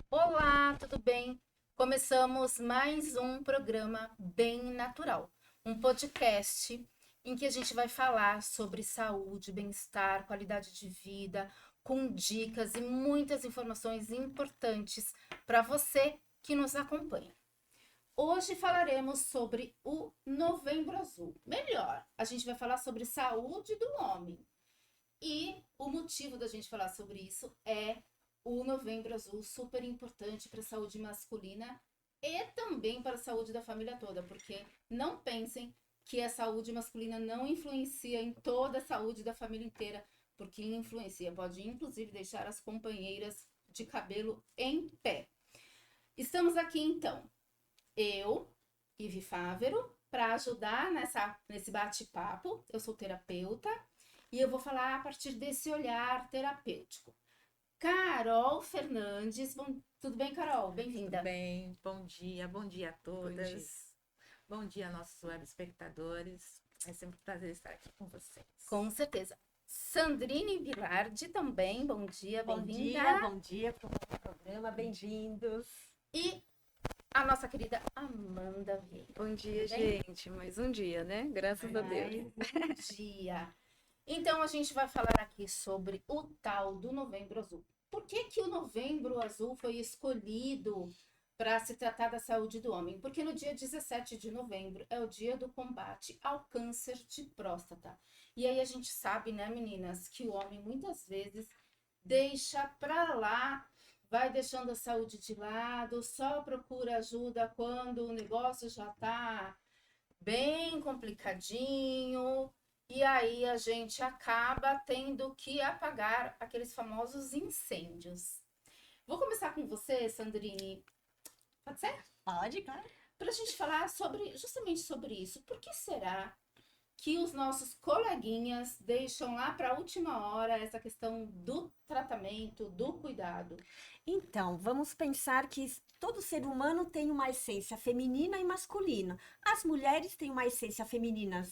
Olá, tudo bem? Começamos mais um programa Bem Natural, um podcast em que a gente vai falar sobre saúde, bem-estar, qualidade de vida, com dicas e muitas informações importantes para você que nos acompanha. Hoje falaremos sobre o Novembro Azul. Melhor, a gente vai falar sobre saúde do homem. E o motivo da gente falar sobre isso é o Novembro Azul, super importante para a saúde masculina e também para a saúde da família toda, porque não pensem que a saúde masculina não influencia em toda a saúde da família inteira, porque influencia, pode inclusive deixar as companheiras de cabelo em pé. Estamos aqui então, eu, Ivi Fávero, para ajudar nesse bate-papo. Eu sou terapeuta e eu vou falar a partir desse olhar terapêutico. Carol Fernandes, tudo bem, Carol? Tudo Bem-vinda. bem? Bom dia a Bom dia. todas. Bom dia, nossos web espectadores. É sempre um prazer estar aqui com vocês. Com certeza. Sandrine Vilardi também, bom dia, bem-vinda. Bom dia para o programa, bem-vindos. E a nossa querida Amanda Vieira. Bom dia, Tudo bem? gente. Mais um dia, né? Graças a Deus. Mais um dia. Então a gente vai falar aqui sobre o tal do Novembro Azul. Por que que o Novembro Azul foi escolhido para se tratar da saúde do homem? Porque no dia 17 de novembro é o dia do combate ao câncer de próstata. E aí a gente sabe, né, meninas, que o homem muitas vezes deixa para lá, vai deixando a saúde de lado, só procura ajuda quando o negócio já tá bem complicadinho, e aí a gente acaba tendo que apagar aqueles famosos incêndios. Vou começar com você, Sandrine. Pode ser? Pode, claro. Para a gente falar justamente sobre isso. Por que será que os nossos coleguinhas deixam lá para a última hora essa questão do tratamento, do cuidado? Então, vamos pensar que todo ser humano tem uma essência feminina e masculina. As mulheres têm uma essência feminina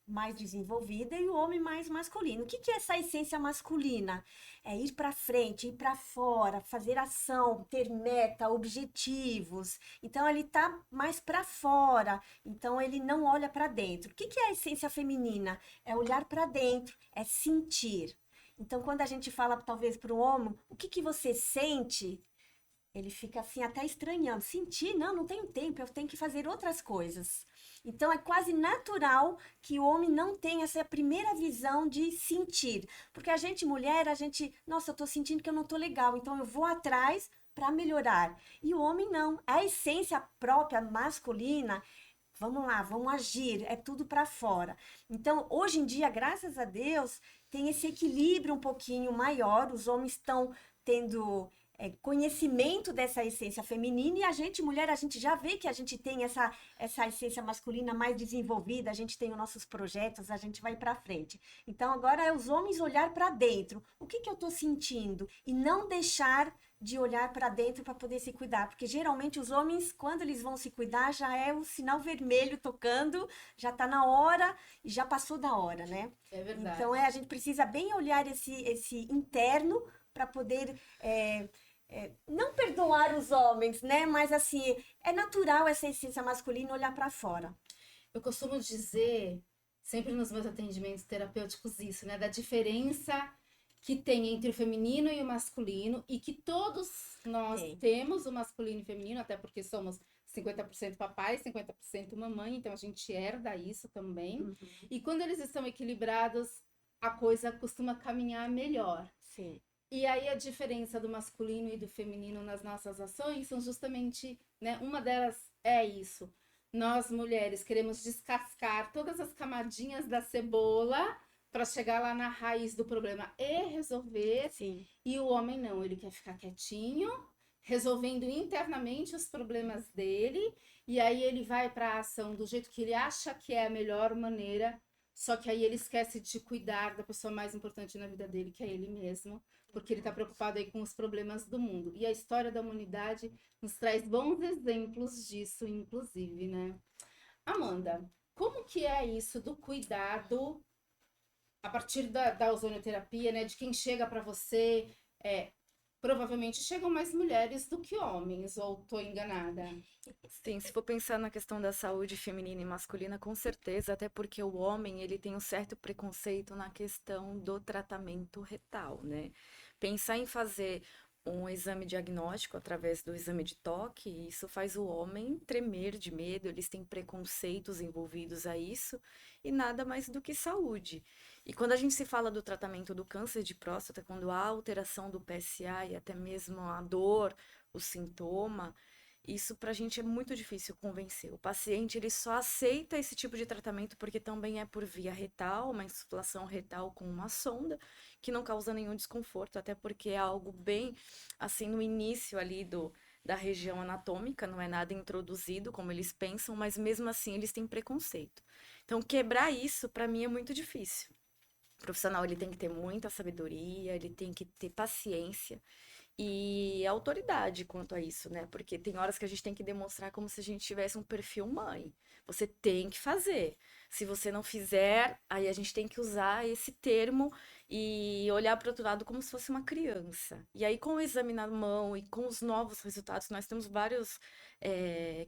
mais desenvolvida e o homem mais masculino. O que é essa essência masculina? É ir para frente, ir para fora, fazer ação, ter meta, objetivos. Então ele está mais para fora. Então ele não olha para dentro. O que é a essência feminina? É olhar para dentro, é sentir. Então, quando a gente fala, talvez, para o homem, o que você sente? Ele fica assim, até estranhando. Sentir? Não, não tenho tempo, eu tenho que fazer outras coisas. Então, é quase natural que o homem não tenha essa primeira visão de sentir. Porque a gente, mulher, nossa, eu tô sentindo que eu não tô legal, então eu vou atrás para melhorar. E o homem não. A essência própria masculina, vamos lá, vamos agir, é tudo para fora. Então, hoje em dia, graças a Deus, tem esse equilíbrio um pouquinho maior, os homens estão tendo conhecimento dessa essência feminina e a gente, mulher, a gente já vê que a gente tem essa essência masculina mais desenvolvida, a gente tem os nossos projetos, a gente vai para frente. Então, agora é os homens olhar para dentro. O que eu estou sentindo? E não deixar de olhar para dentro para poder se cuidar, porque geralmente os homens, quando eles vão se cuidar, já é o sinal vermelho tocando, já está na hora e já passou da hora, né? É verdade. Então, a gente precisa bem olhar esse interno para poder não perdoar os homens, né? Mas assim, é natural essa essência masculina olhar para fora. Eu costumo dizer, sempre nos meus atendimentos terapêuticos, isso, né? Da diferença que tem entre o feminino e o masculino, e que todos nós temos o masculino e feminino, até porque somos 50% papai, 50% mamãe, então a gente herda isso também. Uhum. E quando eles estão equilibrados, a coisa costuma caminhar melhor. Sim. E aí a diferença do masculino e do feminino nas nossas ações são justamente, né, uma delas é isso. Nós, mulheres, queremos descascar todas as camadinhas da cebola para chegar lá na raiz do problema e resolver. Sim. E o homem não, ele quer ficar quietinho, resolvendo internamente os problemas dele, e aí ele vai para a ação do jeito que ele acha que é a melhor maneira, só que aí ele esquece de cuidar da pessoa mais importante na vida dele, que é ele mesmo, porque ele está preocupado aí com os problemas do mundo. E a história da humanidade nos traz bons exemplos disso, inclusive, né? Amanda, como que é isso do cuidado a partir da ozonioterapia, né? De quem chega para você, provavelmente chegam mais mulheres do que homens, ou estou enganada? Sim, se for pensar na questão da saúde feminina e masculina, com certeza, até porque o homem, ele tem um certo preconceito na questão do tratamento retal, né? Pensar em fazer um exame diagnóstico através do exame de toque, isso faz o homem tremer de medo, eles têm preconceitos envolvidos a isso, e nada mais do que saúde. E quando a gente se fala do tratamento do câncer de próstata, quando há alteração do PSA e até mesmo a dor, o sintoma, isso para a gente é muito difícil convencer. O paciente ele só aceita esse tipo de tratamento porque também é por via retal, uma insuflação retal com uma sonda, que não causa nenhum desconforto, até porque é algo bem assim no início ali da região anatômica, não é nada introduzido como eles pensam, mas mesmo assim eles têm preconceito. Então quebrar isso para mim é muito difícil. O profissional ele tem que ter muita sabedoria, ele tem que ter paciência e autoridade quanto a isso, né? Porque tem horas que a gente tem que demonstrar como se a gente tivesse um perfil mãe. Você tem que fazer. Se você não fizer, aí a gente tem que usar esse termo e olhar para o outro lado como se fosse uma criança. E aí, com o exame na mão e com os novos resultados, nós temos vários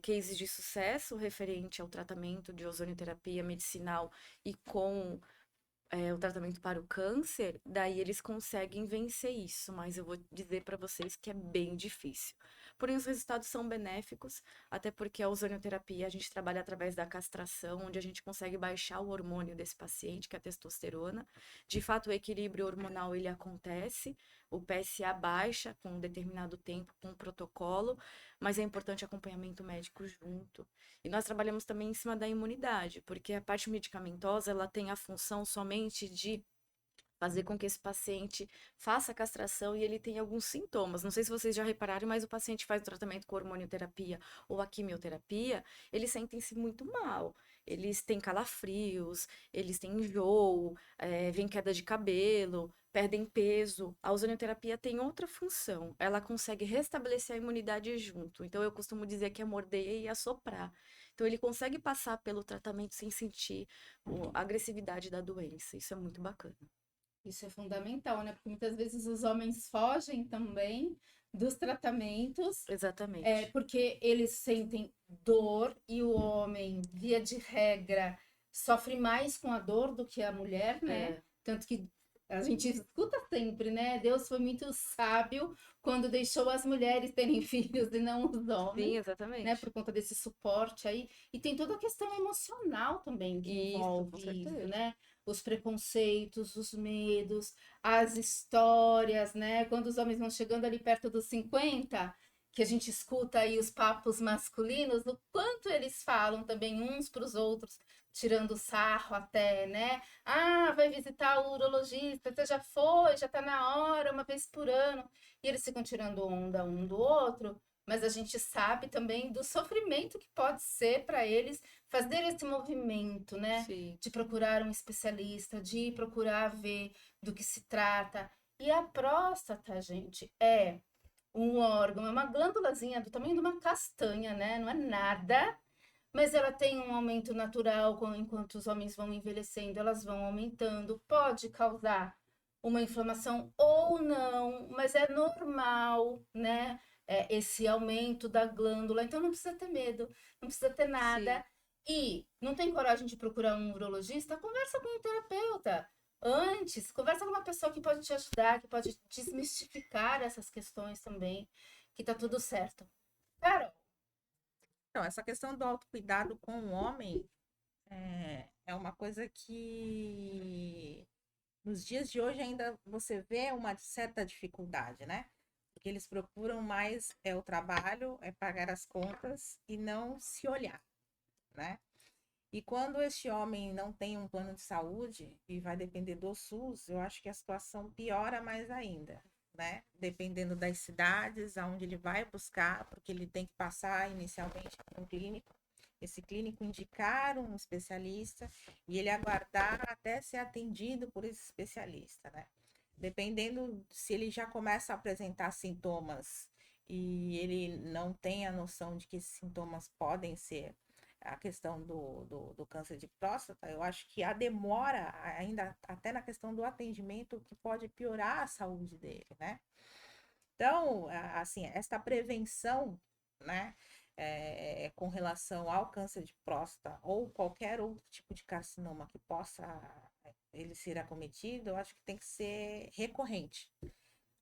cases de sucesso referente ao tratamento de ozonioterapia medicinal e com o tratamento para o câncer, daí eles conseguem vencer isso, mas eu vou dizer para vocês que é bem difícil. Porém, os resultados são benéficos, até porque a ozonioterapia a gente trabalha através da castração, onde a gente consegue baixar o hormônio desse paciente, que é a testosterona. De fato, o equilíbrio hormonal ele acontece, o PSA baixa com um determinado tempo, com um protocolo, mas é importante acompanhamento médico junto. E nós trabalhamos também em cima da imunidade, porque a parte medicamentosa, ela tem a função somente de fazer com que esse paciente faça a castração e ele tenha alguns sintomas. Não sei se vocês já repararam, mas o paciente faz o tratamento com hormonioterapia ou a quimioterapia, eles sentem-se muito mal. Eles têm calafrios, eles têm enjoo, vem queda de cabelo, perdem peso. A ozonioterapia tem outra função, ela consegue restabelecer a imunidade junto. Então eu costumo dizer que é morder e assoprar. Então ele consegue passar pelo tratamento sem sentir a agressividade da doença. Isso é muito bacana. Isso é fundamental, né? Porque muitas vezes os homens fogem também dos tratamentos, Exatamente. porque eles sentem dor e o homem, via de regra, sofre mais com a dor do que a mulher, né? É. Tanto que a gente escuta sempre, né? Deus foi muito sábio quando deixou as mulheres terem filhos e não os homens, Sim, né? exatamente. Por conta desse suporte aí. E tem toda a questão emocional também que Isso, com envolve isso, certeza. né? Os preconceitos, os medos, as histórias, né? Quando os homens vão chegando ali perto dos 50, que a gente escuta aí os papos masculinos, o quanto eles falam também uns para os outros, tirando sarro até, né? Ah, vai visitar o urologista, você já foi, já tá na hora, uma vez por ano. E eles ficam tirando onda um do outro, mas a gente sabe também do sofrimento que pode ser para eles fazer esse movimento, né? Sim. De procurar um especialista, de procurar ver do que se trata. E a próstata, gente, é um órgão, é uma glândulazinha do tamanho de uma castanha, né? Não é nada, mas ela tem um aumento natural enquanto os homens vão envelhecendo, elas vão aumentando. Pode causar uma inflamação ou não, mas é normal, né? Esse aumento da glândula. Então não precisa ter medo, não precisa ter Sim. nada. E não tem coragem de procurar um urologista? Conversa com um terapeuta. Antes, conversa com uma pessoa que pode te ajudar, que pode desmistificar essas questões também, que tá tudo certo. Carol, Então, essa questão do autocuidado com o homem é uma coisa que nos dias de hoje ainda você vê uma certa dificuldade, né? Porque eles procuram mais o trabalho, é pagar as contas e não se olhar, né? E quando este homem não tem um plano de saúde e vai depender do SUS, eu acho que a situação piora mais ainda, né? Dependendo das cidades, aonde ele vai buscar, porque ele tem que passar inicialmente por um clínico, esse clínico indicar um especialista e ele aguardar até ser atendido por esse especialista, né? Dependendo se ele já começa a apresentar sintomas e ele não tem a noção de que esses sintomas podem ser a questão do câncer de próstata, eu acho que a demora, ainda até na questão do atendimento, que pode piorar a saúde dele, né? Então, assim, esta prevenção, né, com relação ao câncer de próstata ou qualquer outro tipo de carcinoma que possa ele ser acometido, eu acho que tem que ser recorrente,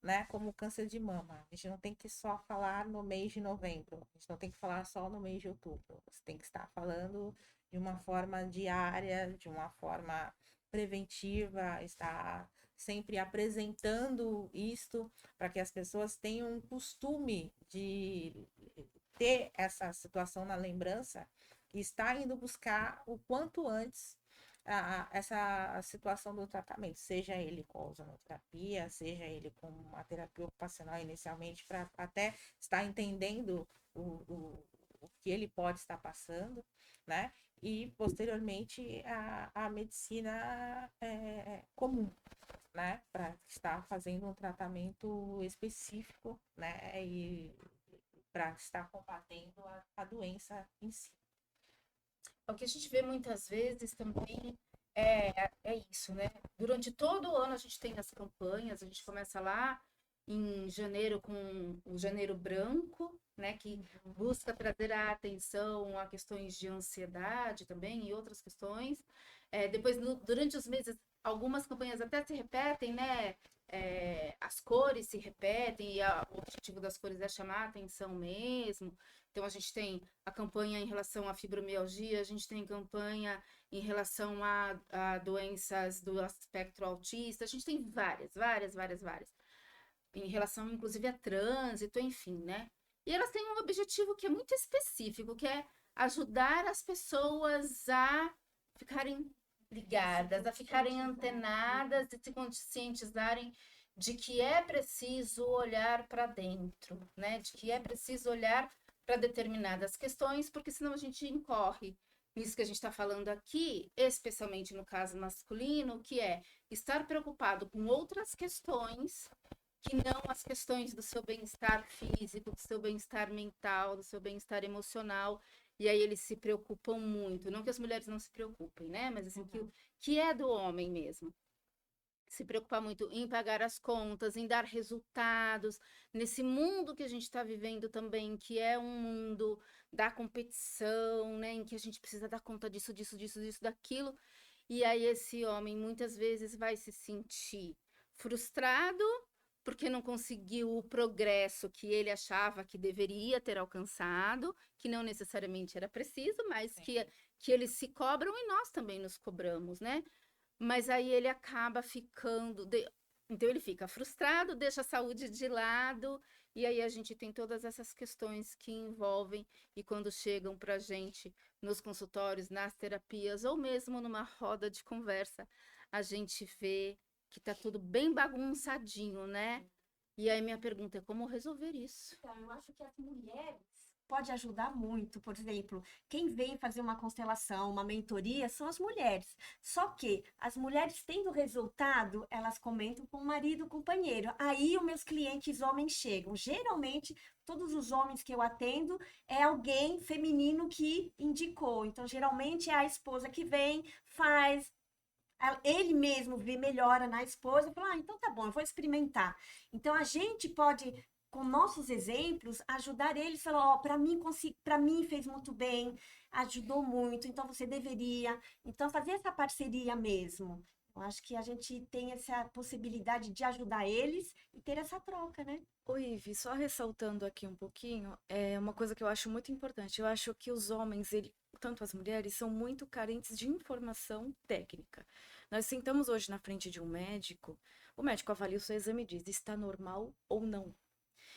né? Como o câncer de mama. A gente não tem que só falar no mês de novembro, a gente não tem que falar só no mês de outubro. Você tem que estar falando de uma forma diária, de uma forma preventiva, estar sempre apresentando isto para que as pessoas tenham um costume de ter essa situação na lembrança e estar indo buscar o quanto antes essa situação do tratamento, seja ele com ozonoterapia, seja ele com uma terapia ocupacional inicialmente, para até estar entendendo o que ele pode estar passando, né? E posteriormente a medicina comum, né? Para estar fazendo um tratamento específico, né? E para estar combatendo a doença em si. O que a gente vê muitas vezes também é isso, né? Durante todo o ano a gente tem as campanhas, a gente começa lá em janeiro com o Janeiro Branco, né? Que busca trazer a atenção a questões de ansiedade também e outras questões. Depois, durante os meses, algumas campanhas até se repetem, né? As cores se repetem e o objetivo das cores é chamar a atenção mesmo. Então, a gente tem a campanha em relação à fibromialgia, a gente tem campanha em relação a doenças do espectro autista, a gente tem várias. Em relação, inclusive, a trânsito, enfim, né? E elas têm um objetivo que é muito específico, que é ajudar as pessoas a ficarem ligadas, a ficarem antenadas e se conscientizarem de que é preciso olhar para dentro, né? De que é preciso olhar para determinadas questões, porque senão a gente incorre nisso que a gente está falando aqui, especialmente no caso masculino, que é estar preocupado com outras questões que não as questões do seu bem-estar físico, do seu bem-estar mental, do seu bem-estar emocional. E aí eles se preocupam muito. Não que as mulheres não se preocupem, né? Mas assim, que é do homem mesmo. Se preocupar muito em pagar as contas, em dar resultados, nesse mundo que a gente está vivendo também, que é um mundo da competição, né? Em que a gente precisa dar conta disso, daquilo. E aí esse homem muitas vezes vai se sentir frustrado porque não conseguiu o progresso que ele achava que deveria ter alcançado, que não necessariamente era preciso, mas que eles se cobram e nós também nos cobramos, né? Mas aí ele acaba ficando. Então ele fica frustrado, deixa a saúde de lado, e aí a gente tem todas essas questões que envolvem, e quando chegam para a gente nos consultórios, nas terapias, ou mesmo numa roda de conversa, a gente vê que tá tudo bem bagunçadinho, né? E aí minha pergunta é como resolver isso? Então, eu acho que as mulheres pode ajudar muito. Por exemplo, quem vem fazer uma constelação, uma mentoria, são as mulheres. Só que as mulheres tendo resultado, elas comentam com o marido, o companheiro. Aí os meus clientes homens chegam. Geralmente, todos os homens que eu atendo é alguém feminino que indicou. Então, geralmente é a esposa que vem, faz. Ele mesmo vê melhora na esposa e fala, então tá bom, eu vou experimentar. Então a gente pode, com nossos exemplos, ajudar eles, falar, ó, para mim fez muito bem, ajudou muito, então você deveria. Então fazer essa parceria mesmo. Eu acho que a gente tem essa possibilidade de ajudar eles e ter essa troca, né? Oi, Ivi, só ressaltando aqui um pouquinho, é uma coisa que eu acho muito importante. Eu acho que os homens, tanto as mulheres, são muito carentes de informação técnica. Nós sentamos hoje na frente de um médico, o médico avalia o seu exame e diz, está normal ou não.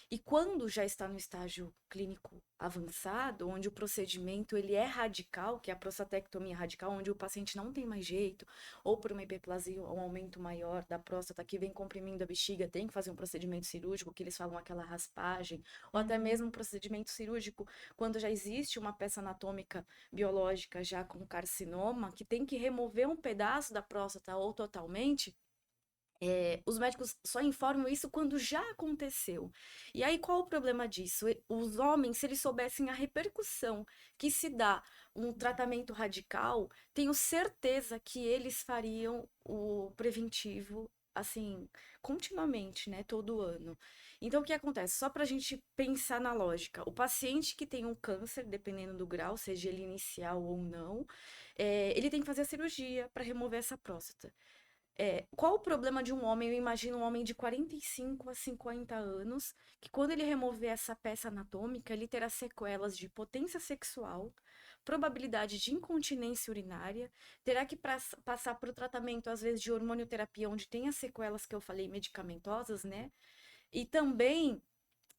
E quando já está no estágio clínico avançado, onde o procedimento ele é radical, que é a prostatectomia radical, onde o paciente não tem mais jeito, ou por uma hiperplasia, um aumento maior da próstata que vem comprimindo a bexiga, tem que fazer um procedimento cirúrgico, que eles falam aquela raspagem, ou até mesmo um procedimento cirúrgico quando já existe uma peça anatômica biológica já com carcinoma, que tem que remover um pedaço da próstata ou totalmente. Os médicos só informam isso quando já aconteceu. E aí, qual o problema disso? Os homens, se eles soubessem a repercussão que se dá um tratamento radical, tenho certeza que eles fariam o preventivo assim, continuamente, né? Todo ano. Então, o que acontece? Só para a gente pensar na lógica, o paciente que tem um câncer, dependendo do grau, seja ele inicial ou não, ele tem que fazer a cirurgia para remover essa próstata. Qual o problema de um homem? Eu imagino um homem de 45 a 50 anos, que quando ele remover essa peça anatômica, ele terá sequelas de potência sexual, probabilidade de incontinência urinária, terá que passar por tratamento, às vezes, de hormonioterapia, onde tem as sequelas que eu falei, medicamentosas, né? E também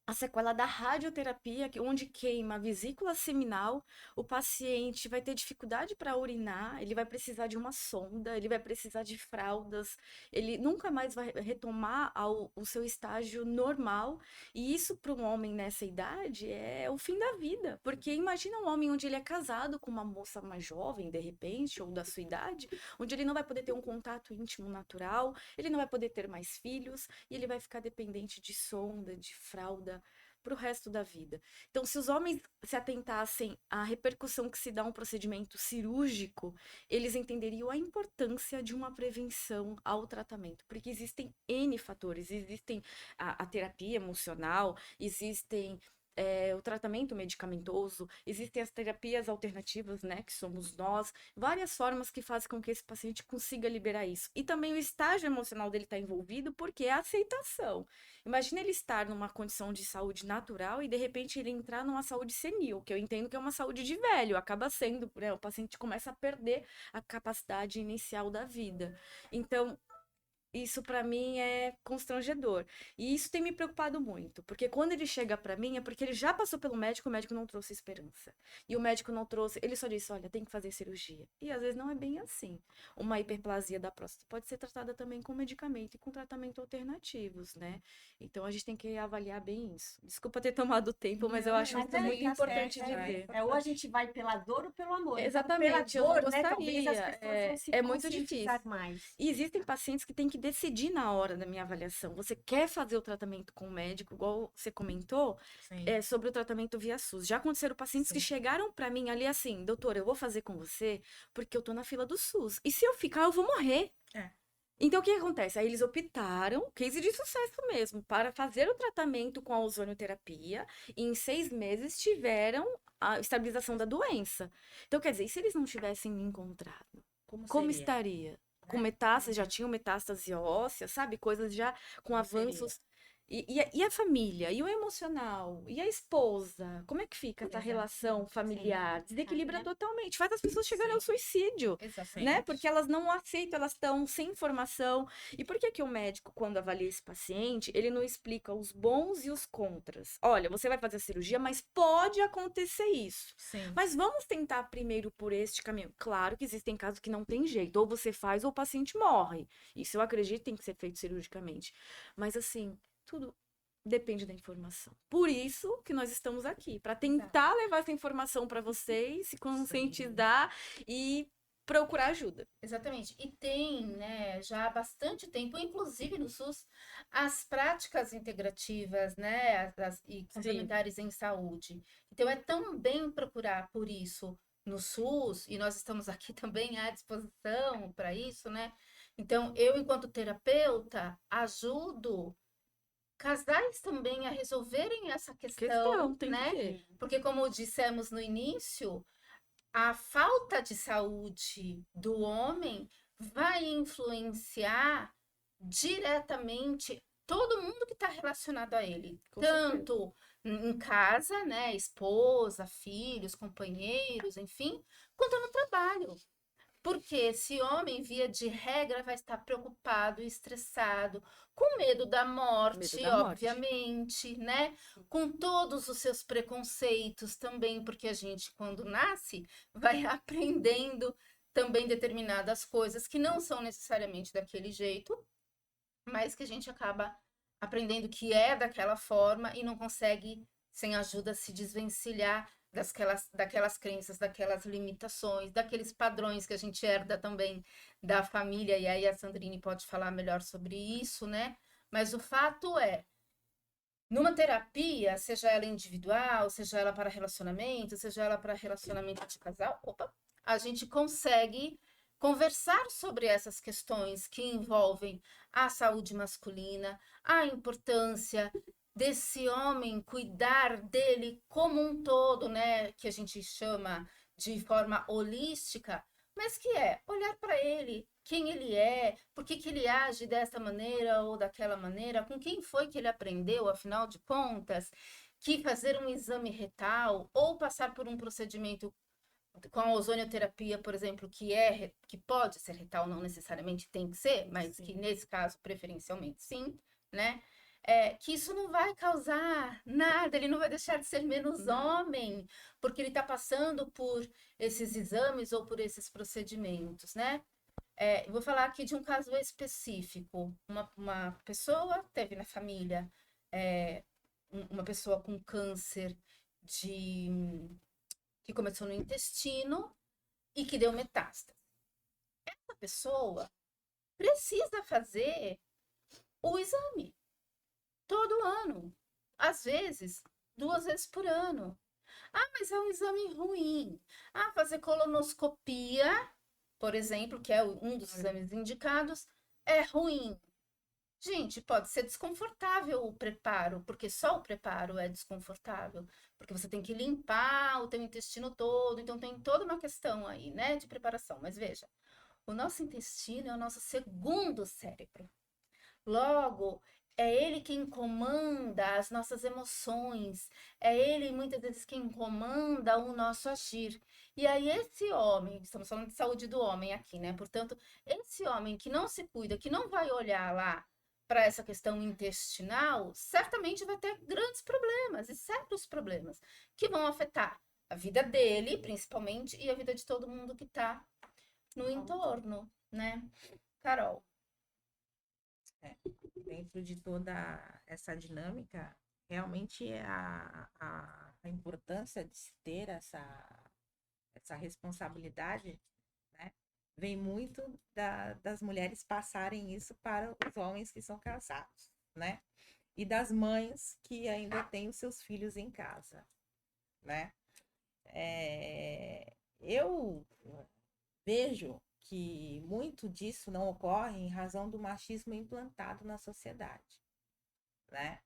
a sequela da radioterapia, onde queima a vesícula seminal, o paciente vai ter dificuldade para urinar, ele vai precisar de uma sonda, ele vai precisar de fraldas, ele nunca mais vai retomar o seu estágio normal. E isso para um homem nessa idade é o fim da vida, porque imagina um homem onde ele é casado com uma moça mais jovem, de repente, ou da sua idade, onde ele não vai poder ter um contato íntimo natural, ele não vai poder ter mais filhos, e ele vai ficar dependente de sonda, de fralda para o resto da vida. Então, se os homens se atentassem à repercussão que se dá a um procedimento cirúrgico, eles entenderiam a importância de uma prevenção ao tratamento, porque existem N fatores, existem a terapia emocional, existem o tratamento medicamentoso, existem as terapias alternativas, né, que somos nós, várias formas que fazem com que esse paciente consiga liberar isso. E também o estágio emocional dele está envolvido, porque é a aceitação. Imagina ele estar numa condição de saúde natural e de repente ele entrar numa saúde senil, que eu entendo que é uma saúde de velho, acaba sendo, né, o paciente começa a perder a capacidade inicial da vida. Então, isso para mim é constrangedor. E isso tem me preocupado muito, porque quando ele chega para mim é porque ele já passou pelo médico, o médico não trouxe esperança. E o médico não trouxe, ele só disse, olha, tem que fazer cirurgia. E às vezes não é bem assim. Uma hiperplasia da próstata pode ser tratada também com medicamento e com tratamento alternativos, né? Então a gente tem que avaliar bem isso. Desculpa ter tomado tempo, mas eu acho Mas isso muito tá importante certo, dizer. ou a gente vai pela dor ou pelo amor. Então, Exatamente, eu pela não dor, né, talvez as gostaria. pessoas vão se É muito conscientizar difícil. mais. E existem pacientes que têm que decidir na hora da minha avaliação. Você quer fazer o tratamento com o médico, igual você comentou, Sim. sobre o tratamento via SUS. Já aconteceram pacientes que Sim. chegaram para mim ali assim, doutor, eu vou fazer com você porque eu tô na fila do SUS. E se eu ficar, eu vou morrer. É. Então, o que acontece? Aí eles optaram, case de sucesso mesmo, para fazer o tratamento com a ozonioterapia e em 6 meses tiveram a estabilização da doença. Então, quer dizer, e se eles não tivessem me encontrado? Como seria? estaria? Com metástase, já tinham metástase óssea, sabe? Coisas já com Como seria? avanços. E a família? E o emocional? E a esposa? Como é que fica essa relação familiar? Desequilibra totalmente. Faz as pessoas chegarem ao suicídio, Exatamente. né? Porque elas não aceitam, elas estão sem informação. E por que que o médico, quando avalia esse paciente, ele não explica os bons e os contras? Olha, você vai fazer a cirurgia, mas pode acontecer isso. Sim. Mas vamos tentar primeiro por este caminho. Claro que existem casos que não tem jeito. Ou você faz ou o paciente morre. Isso eu acredito que tem que ser feito cirurgicamente. Mas assim, tudo depende da informação. Por isso que nós estamos aqui, para tentar levar essa informação para vocês, se conscientizar e procurar ajuda. Exatamente. E tem, né, já há bastante tempo, inclusive no SUS, as práticas integrativas, né, e complementares em saúde. Então, é também procurar por isso no SUS, e nós estamos aqui também à disposição para isso, né? Então, eu, enquanto terapeuta, ajudo casais também a resolverem essa questão, Tem né? que ter. Porque, como dissemos no início, a falta de saúde do homem vai influenciar diretamente todo mundo que está relacionado a ele, Com tanto em casa, né, esposa, filhos, companheiros, enfim, quanto no trabalho. Porque esse homem, via de regra, vai estar preocupado, estressado, com medo da morte, Medo da morte. obviamente, né? Com todos os seus preconceitos também, porque a gente, quando nasce, vai aprendendo também determinadas coisas que não são necessariamente daquele jeito, mas que a gente acaba aprendendo que é daquela forma e não consegue, sem ajuda, se desvencilhar daquelas crenças, daquelas limitações, daqueles padrões que a gente herda também da família, e aí a Sandrine pode falar melhor sobre isso, né? Mas o fato é, numa terapia, seja ela individual, seja ela para relacionamento, seja ela para relacionamento de casal, a gente consegue conversar sobre essas questões que envolvem a saúde masculina, a importância desse homem cuidar dele como um todo, né, que a gente chama de forma holística, mas que é olhar para ele, quem ele é, por que que ele age dessa maneira ou daquela maneira, com quem foi que ele aprendeu, afinal de contas, que fazer um exame retal ou passar por um procedimento com a ozonioterapia, por exemplo, que pode ser retal, não necessariamente tem que ser, mas que nesse caso, preferencialmente, sim, né? Que isso não vai causar nada, ele não vai deixar de ser menos homem, porque ele está passando por esses exames ou por esses procedimentos, né? Eu vou falar aqui de um caso específico. Uma pessoa teve na família uma pessoa com câncer que começou no intestino e que deu metástase. Essa pessoa precisa fazer o exame todo ano, às vezes 2 vezes por ano. Ah, mas é um exame ruim. Ah, fazer colonoscopia, por exemplo, que é um dos exames indicados, é ruim. Gente, pode ser desconfortável o preparo, porque só o preparo é desconfortável, porque você tem que limpar o teu intestino todo, então tem toda uma questão aí, né, de preparação. Mas veja, o nosso intestino é o nosso segundo cérebro. Logo, é ele quem comanda as nossas emoções, é ele muitas vezes quem comanda o nosso agir. E aí, esse homem, estamos falando de saúde do homem aqui, né? Portanto, esse homem que não se cuida, que não vai olhar lá para essa questão intestinal, certamente vai ter grandes problemas e sérios problemas que vão afetar a vida dele, principalmente, e a vida de todo mundo que está no entorno, né? Carol. Dentro de toda essa dinâmica, realmente a importância de se ter essa responsabilidade, né, vem muito das mulheres passarem isso para os homens que são casados, né? E das mães que ainda têm os seus filhos em casa, né? Eu vejo que muito disso não ocorre em razão do machismo implantado na sociedade, né?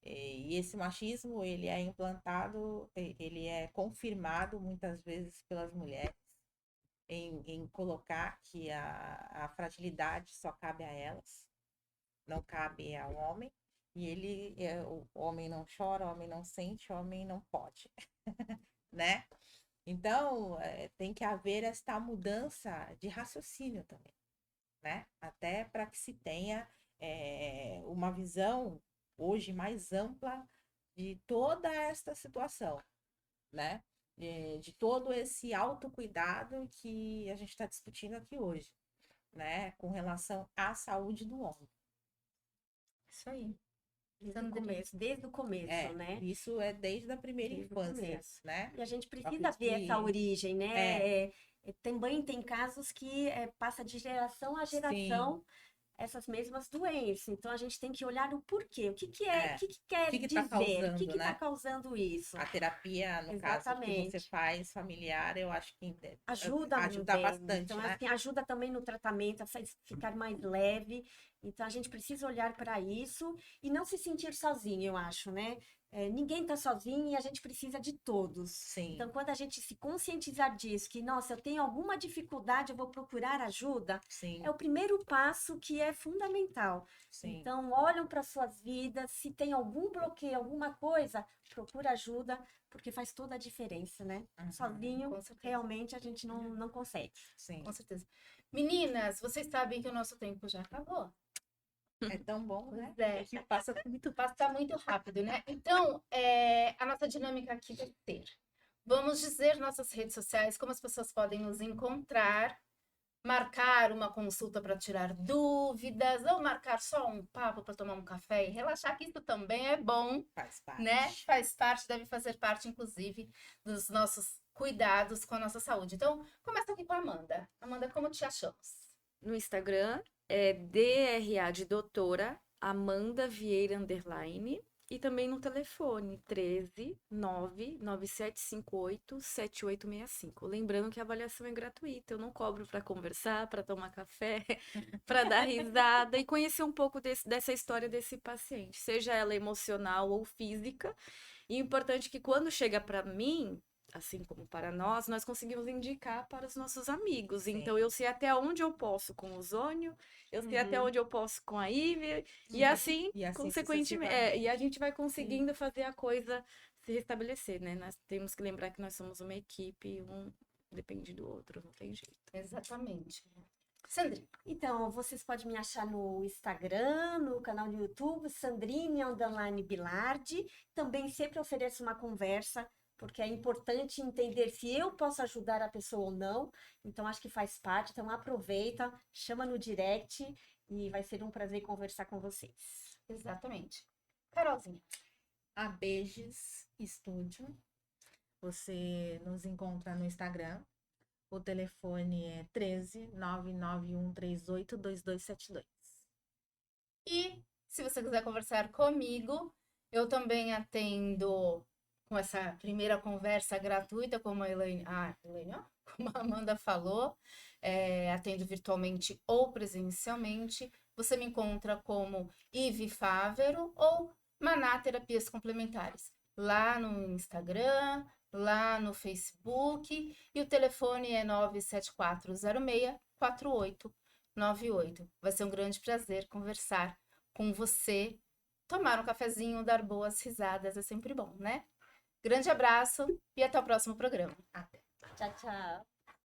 E esse machismo, ele é implantado, ele é confirmado muitas vezes pelas mulheres em colocar que a fragilidade só cabe a elas, não cabe ao homem, e o homem não chora, o homem não sente, o homem não pode, né? Então, tem que haver esta mudança de raciocínio também, né? Até para que se tenha uma visão hoje mais ampla de toda esta situação, né? De todo esse autocuidado que a gente está discutindo aqui hoje, né? Com relação à saúde do homem. Isso aí. Desde o começo, né? Isso é desde a primeira infância, né? E a gente precisa ver essa origem, né? Também tem casos que passa de geração a geração essas mesmas doenças. Então a gente tem que olhar o porquê, o que quer dizer, causando, o que está né? causando isso. A terapia, no caso, que você faz familiar, eu acho que ajuda bastante, então, né? Assim, ajuda também no tratamento, a ficar mais leve. Então, a gente precisa olhar para isso e não se sentir sozinho, eu acho, né? Ninguém está sozinho e a gente precisa de todos. Sim. Então, quando a gente se conscientizar disso, que, nossa, eu tenho alguma dificuldade, eu vou procurar ajuda, Sim. é o primeiro passo que é fundamental. Sim. Então, olham para suas vidas, se tem algum bloqueio, alguma coisa, procura ajuda, porque faz toda a diferença, né? Sozinho, realmente, a gente não consegue. Sim. Com certeza. Meninas, vocês sabem que o nosso tempo já acabou. É tão bom, né? Que passa muito rápido, né? Então, a nossa dinâmica aqui vai ser: vamos dizer nossas redes sociais, como as pessoas podem nos encontrar, marcar uma consulta para tirar dúvidas, ou marcar só um papo para tomar um café e relaxar, que isso também é bom. Faz parte. Né? Faz parte, deve fazer parte, inclusive, dos nossos cuidados com a nossa saúde. Então, começa aqui com a Amanda. Amanda, como te achamos? No Instagram é DRA de doutora Amanda Vieira _. e também no telefone 13 99758 7865. Lembrando que a avaliação é gratuita, eu não cobro para conversar, para tomar café, para dar risada e conhecer um pouco dessa história desse paciente, seja ela emocional ou física. E o importante é que quando chega para mim, assim como para nós conseguimos indicar para os nossos amigos. Sim. Então, eu sei até onde eu posso com o ozônio, eu sei até onde eu posso com a Ivy, e assim, E assim consequentemente, sucessivamente. e a gente vai conseguindo fazer a coisa se restabelecer, né? Nós temos que lembrar que nós somos uma equipe, um depende do outro, não tem jeito. Exatamente. Sandrine, Então, vocês podem me achar no Instagram, no canal do YouTube, Sandrine_Bilardi. Também sempre ofereço uma conversa, porque é importante entender se eu posso ajudar a pessoa ou não. Então, acho que faz parte. Então, aproveita, chama no direct e vai ser um prazer conversar com vocês. exatamente. Carolzinha, A Beijos Estúdio. Você nos encontra no Instagram. O telefone é 13 99138 2272. e se você quiser conversar comigo, eu também atendo com essa primeira conversa gratuita, como a Elaine, ó, como a Amanda falou, atendo virtualmente ou presencialmente. Você me encontra como Ive Fávero ou Maná Terapias Complementares, lá no Instagram, lá no Facebook, e o telefone é 97406-4898. Vai ser um grande prazer conversar com você, tomar um cafezinho, dar boas risadas, é sempre bom, né? Grande abraço e até o próximo programa. Até. Tchau, tchau.